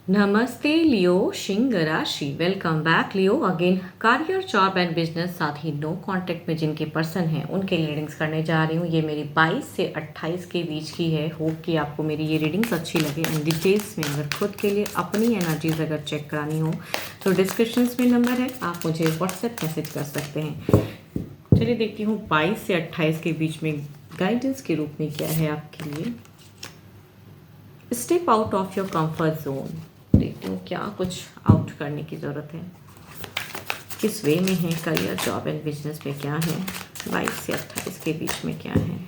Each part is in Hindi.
नमस्ते लियो सिंह राशि। Welcome back Leo again. Career job and business, साथ ही नो कांटेक्ट में जिनके पर्सन हैं उनके रीडिंग्स करने जा रही हूँ। ये मेरी 22 से 28 के बीच की है। होप कि आपको मेरी ये रीडिंग्स अच्छी लगे। एंड डिटेल्स में अगर खुद के लिए अपनी एनर्जीज अगर चेक करानी हो तो डिस्क्रिप्शन में नंबर है, आप मुझे व्हाट्सएप मैसेज कर सकते हैं। चलिए देखती हूँ 22 से 28 के बीच में गाइडेंस के रूप में क्या है आपके लिए। Step out of your comfort zone. देखती हूँ क्या कुछ आउट करने की ज़रूरत है, किस वे में है। करियर जॉब एंड बिजनेस में क्या है, 22 से 28 के बीच में क्या है।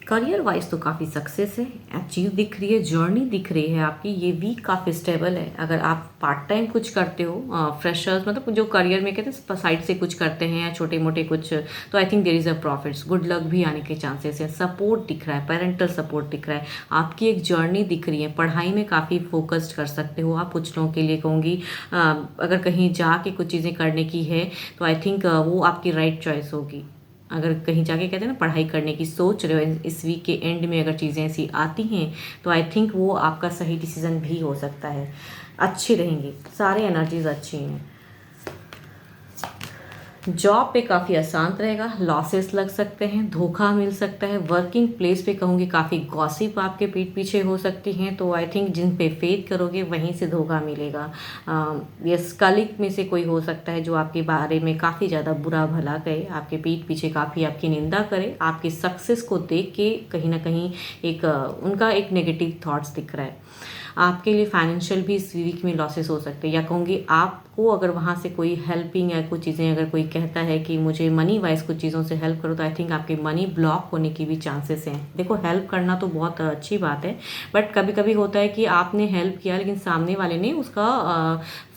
करियर वाइज तो काफ़ी सक्सेस है, अचीव दिख रही है, जर्नी दिख रही है आपकी। ये वीक काफ़ी स्टेबल है। अगर आप पार्ट टाइम कुछ करते हो, फ्रेशर्स मतलब जो करियर में कहते हैं साइड से कुछ करते हैं या छोटे मोटे कुछ, तो I think there is a profits, good luck भी आने के चांसेस हैं। सपोर्ट दिख रहा है, पेरेंटल सपोर्ट दिख रहा है, आपकी एक जर्नी दिख रही है। पढ़ाई में काफ़ी फोकस्ड कर सकते हो आप। कुछ लोगों के लिए कहूँगी अगर कहीं जाके कुछ चीज़ें करने की है तो आई थिंक वो आपकी राइट चॉइस होगी। अगर कहीं जाके कहते हैं ना पढ़ाई करने की सोच रहे हो, इस वीक के एंड में अगर चीज़ें ऐसी आती हैं तो आई थिंक वो आपका सही डिसीजन भी हो सकता है। अच्छी रहेंगी, सारे एनर्जीज अच्छी हैं। जॉब पे काफ़ी आसान रहेगा, लॉसेस लग सकते हैं, धोखा मिल सकता है। वर्किंग प्लेस पे कहूँगी काफ़ी गॉसिप आपके पीठ पीछे हो सकती हैं, तो आई थिंक जिन पे फेथ करोगे वहीं से धोखा मिलेगा। यस, कलीग में से कोई हो सकता है जो आपके बारे में काफ़ी ज़्यादा बुरा भला कहे, आपके पीठ पीछे काफ़ी आपकी निंदा करे। आपकी सक्सेस को देख के कहीं ना कहीं एक उनका एक नेगेटिव थॉट्स दिख रहा है। आपके लिए फाइनेंशियल भी इस वीक में लॉसेस हो सकते हैं, या कहूँगी आपको अगर वहाँ से कोई हेल्पिंग या कुछ चीज़ें अगर कोई कहता है कि मुझे मनी वाइज कुछ चीज़ों से हेल्प करो, तो आई थिंक आपके मनी ब्लॉक होने की भी चांसेस हैं। देखो, हेल्प करना तो बहुत अच्छी बात है, बट कभी कभी होता है कि आपने हेल्प किया लेकिन सामने वाले ने उसका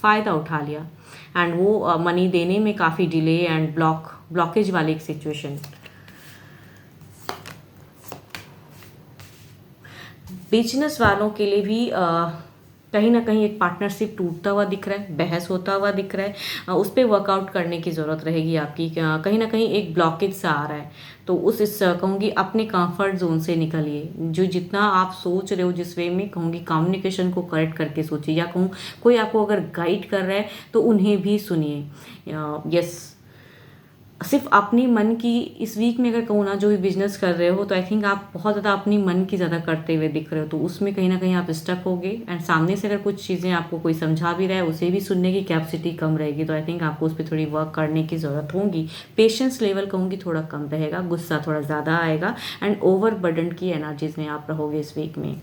फ़ायदा उठा लिया एंड वो मनी देने में काफ़ी डिले एंड ब्लॉकेज वाली एक सिचुएशन। बिजनेस वालों के लिए भी कहीं ना कहीं एक पार्टनरशिप टूटता हुआ दिख रहा है, बहस होता हुआ दिख रहा है। उस पर वर्कआउट करने की ज़रूरत रहेगी आपकी। कहीं ना कहीं एक ब्लॉकेज सा आ रहा है, तो इस कहूँगी अपने कंफर्ट जोन से निकलिए। जो जितना आप सोच रहे हो जिस वे में, कहूँगी कम्युनिकेशन को करेक्ट करके सोचिए, या कहूँ कोई आपको अगर गाइड कर रहा है तो उन्हें भी सुनिए। यस, सिर्फ अपनी मन की इस वीक में अगर कहूँ ना, जो भी बिजनेस कर रहे हो तो आई थिंक आप बहुत ज़्यादा अपनी मन की ज़्यादा करते हुए दिख रहे हो, तो उसमें कहीं ना कहीं आप स्टक होगे। एंड सामने से अगर कुछ चीज़ें आपको कोई समझा भी रहा है, उसे भी सुनने की कैपेसिटी कम रहेगी, तो आई थिंक आपको उस पर थोड़ी वर्क करने की ज़रूरत होगी। पेशेंस लेवल कहूँगी थोड़ा कम रहेगा, गुस्सा थोड़ा ज़्यादा आएगा एंड ओवर बर्डन की एनर्जीज में आप रहोगे इस वीक में।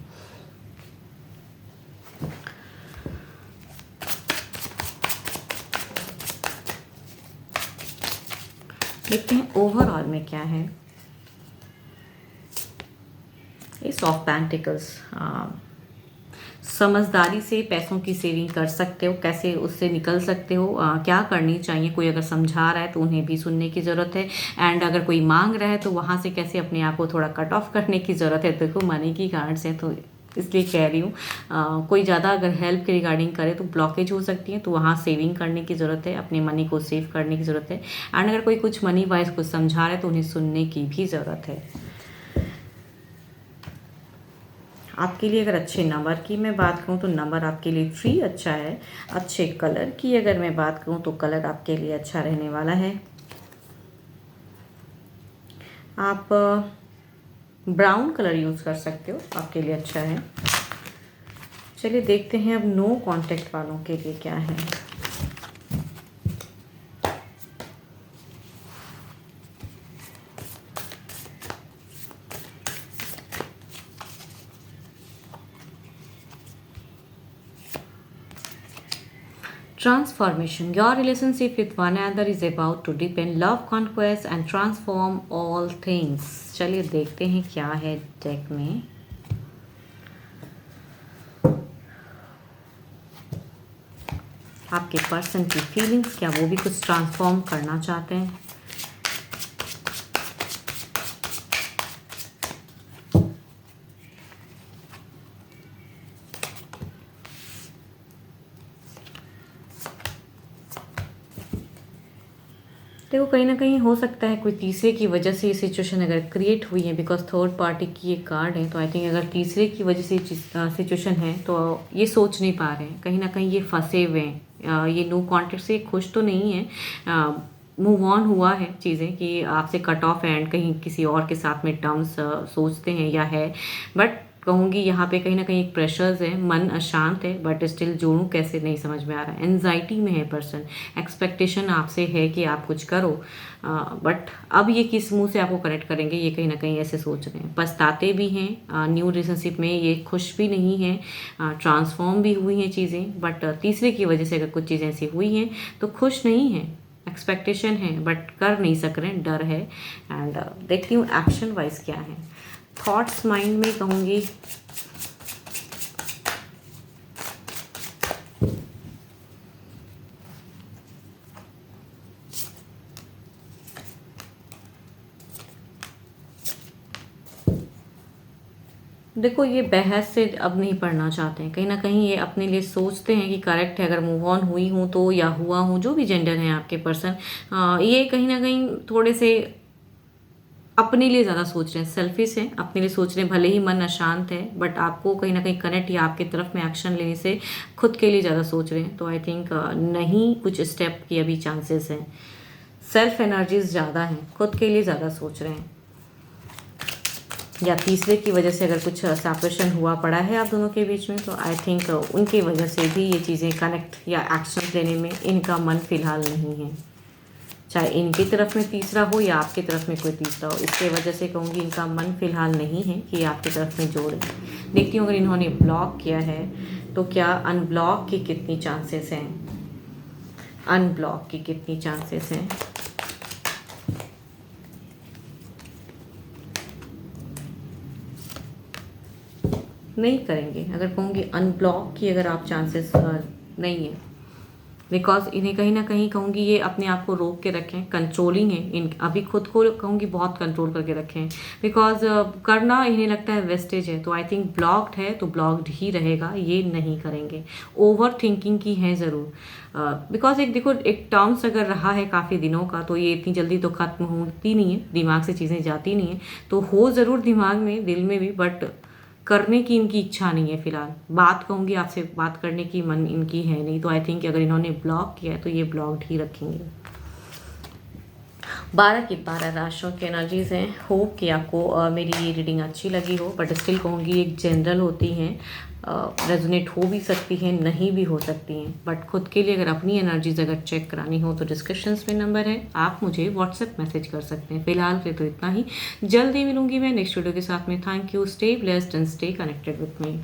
देखते हैं ओवरऑल में क्या है। एस ऑफ पेंटिकल्स, समझदारी से पैसों की सेविंग कर सकते हो, कैसे उससे निकल सकते हो, क्या करनी चाहिए। कोई अगर समझा रहा है तो उन्हें भी सुनने की ज़रूरत है। एंड अगर कोई मांग रहा है तो वहाँ से कैसे अपने आप को थोड़ा कट ऑफ करने की ज़रूरत है। देखो, मनी की कार्ड्स हैं तो इसलिए कह रही हूँ, कोई ज़्यादा अगर हेल्प के रिगार्डिंग करे तो ब्लॉकेज हो सकती है, तो वहाँ सेविंग करने की ज़रूरत है, अपने मनी को सेव करने की ज़रूरत है। एंड अगर कोई कुछ मनी वाइज कुछ समझा रहा है तो उन्हें सुनने की भी ज़रूरत है। आपके लिए अगर अच्छे नंबर की मैं बात करूँ तो नंबर आपके लिए 3 अच्छा है। अच्छे कलर की अगर मैं बात करूँ तो कलर आपके लिए अच्छा रहने वाला है। आप ब्राउन कलर यूज़ कर सकते हो, आपके लिए अच्छा है। चलिए देखते हैं अब नो कांटेक्ट वालों के लिए क्या है। Transformation. Your relationship with one another is about to deepen love, conquest and transform all things. चलिए देखते हैं क्या है डेक में। आपके पर्सन की फीलिंग्स, क्या वो भी कुछ ट्रांसफॉर्म करना चाहते हैं। देखो कहीं ना कहीं हो सकता है कोई तीसरे की वजह से ये सिचुएशन अगर क्रिएट हुई है, बिकॉज थर्ड पार्टी की ये कार्ड है, तो आई थिंक अगर तीसरे की वजह से सिचुएशन है तो ये सोच नहीं पा रहे हैं, कहीं ना कहीं ये फंसे हुए हैं, ये नो कॉन्टेक्ट से खुश तो नहीं है, मूव ऑन हुआ है चीज़ें कि आपसे कट ऑफ एंड कहीं किसी और के साथ में टर्म्स सोचते हैं या है, बट कहूँगी यहाँ पे कहीं ना कहीं एक प्रेशर्स है, मन अशांत है, बट स्टिल जोड़ूँ कैसे नहीं समझ में आ रहा है, एनजाइटी में है पर्सन, एक्सपेक्टेशन आपसे है कि आप कुछ करो, बट अब ये किस मुंह से आपको कनेक्ट करेंगे ये कहीं ना कहीं ऐसे सोच रहे हैं, पछताते भी हैं, न्यू रिलेशनशिप में ये खुश भी नहीं है, ट्रांसफॉर्म भी हुई हैं चीज़ें, बट तीसरे की वजह से अगर कुछ चीज़ें ऐसी हुई हैं तो खुश नहीं है, एक्सपेक्टेशन है बट कर नहीं सक रहे हैं, डर है, एंड देखती हूँ एक्शन वाइज क्या है। थॉट्स माइंड में कहूँगी देखो ये बहस से अब नहीं पढ़ना चाहते हैं, कहीं ना कहीं ये अपने लिए सोचते हैं कि करेक्ट है, अगर मूव ऑन हुई हूँ तो या हुआ हूँ, जो भी जेंडर है आपके पर्सन, ये कहीं ना कहीं थोड़े से अपने लिए ज़्यादा सोच रहे हैं, सेल्फिश हैं, अपने लिए सोच रहे हैं, भले ही मन अशांत है बट आपको कहीं ना कहीं कनेक्ट या आपकी तरफ में एक्शन लेने से खुद के लिए ज़्यादा सोच रहे हैं, तो आई थिंक नहीं कुछ स्टेप की अभी चांसेस हैं, सेल्फ एनर्जीज ज़्यादा हैं, खुद के लिए ज़्यादा सोच रहे हैं, या तीसरे की वजह से अगर कुछ सेपरेशन हुआ पड़ा है आप दोनों के बीच में, तो आई थिंक उनकी वजह से भी ये चीज़ें कनेक्ट या एक्शन लेने में इनका मन फिलहाल नहीं है, चाहे इनकी तरफ में तीसरा हो या आपकी तरफ में कोई तीसरा हो, इसके वजह से कहूँगी इनका मन फिलहाल नहीं है कि आपकी तरफ में जोड़े। देखती हूँ अगर इन्होंने ब्लॉक किया है तो क्या अनब्लॉक की कितनी चांसेस हैं, अनब्लॉक की कितनी चांसेस हैं। नहीं करेंगे, अगर कहूँगी अनब्लॉक की अगर आप चांसेस नहीं है, बिकॉज इन्हें कहीं ना कहीं कहूँगी ये अपने आप को रोक के रखें, कंट्रोलिंग है, इन अभी खुद को कहूँगी बहुत कंट्रोल करके रखें, बिकॉज करना इन्हें लगता है वेस्टेज है, तो आई थिंक ब्लॉक्ड है तो ब्लॉक्ड ही रहेगा, ये नहीं करेंगे, ओवर थिंकिंग की है ज़रूर, बिकॉज एक देखो एक टर्म्स अगर रहा है काफ़ी दिनों का तो ये इतनी जल्दी तो ख़त्म होती नहीं है, दिमाग से चीज़ें जाती नहीं है, तो हो ज़रूर दिमाग में दिल में भी, बट करने की इनकी इच्छा नहीं है फिलहाल, बात कहूँगी आपसे बात करने की मन इनकी है नहीं, तो आई थिंक अगर इन्होंने ब्लॉक किया है तो ये ब्लॉक्ड ही रखेंगे। 12 की 12 राशियों की एनर्जीज हैं, होप कि आपको मेरी ये रीडिंग अच्छी लगी हो, बट स्टिल कहूँगी एक जनरल होती हैं, रेजोनेट हो भी सकती हैं नहीं भी हो सकती हैं, बट खुद के लिए अगर अपनी एनर्जीज अगर चेक करानी हो तो डिस्क्रिप्शंस में नंबर है, आप मुझे व्हाट्सएप मैसेज कर सकते हैं। फिलहाल के तो इतना ही, जल्दी मिलूंगी मैं नेक्स्ट वीडियो के साथ में। Thank you, stay blessed and stay connected with me.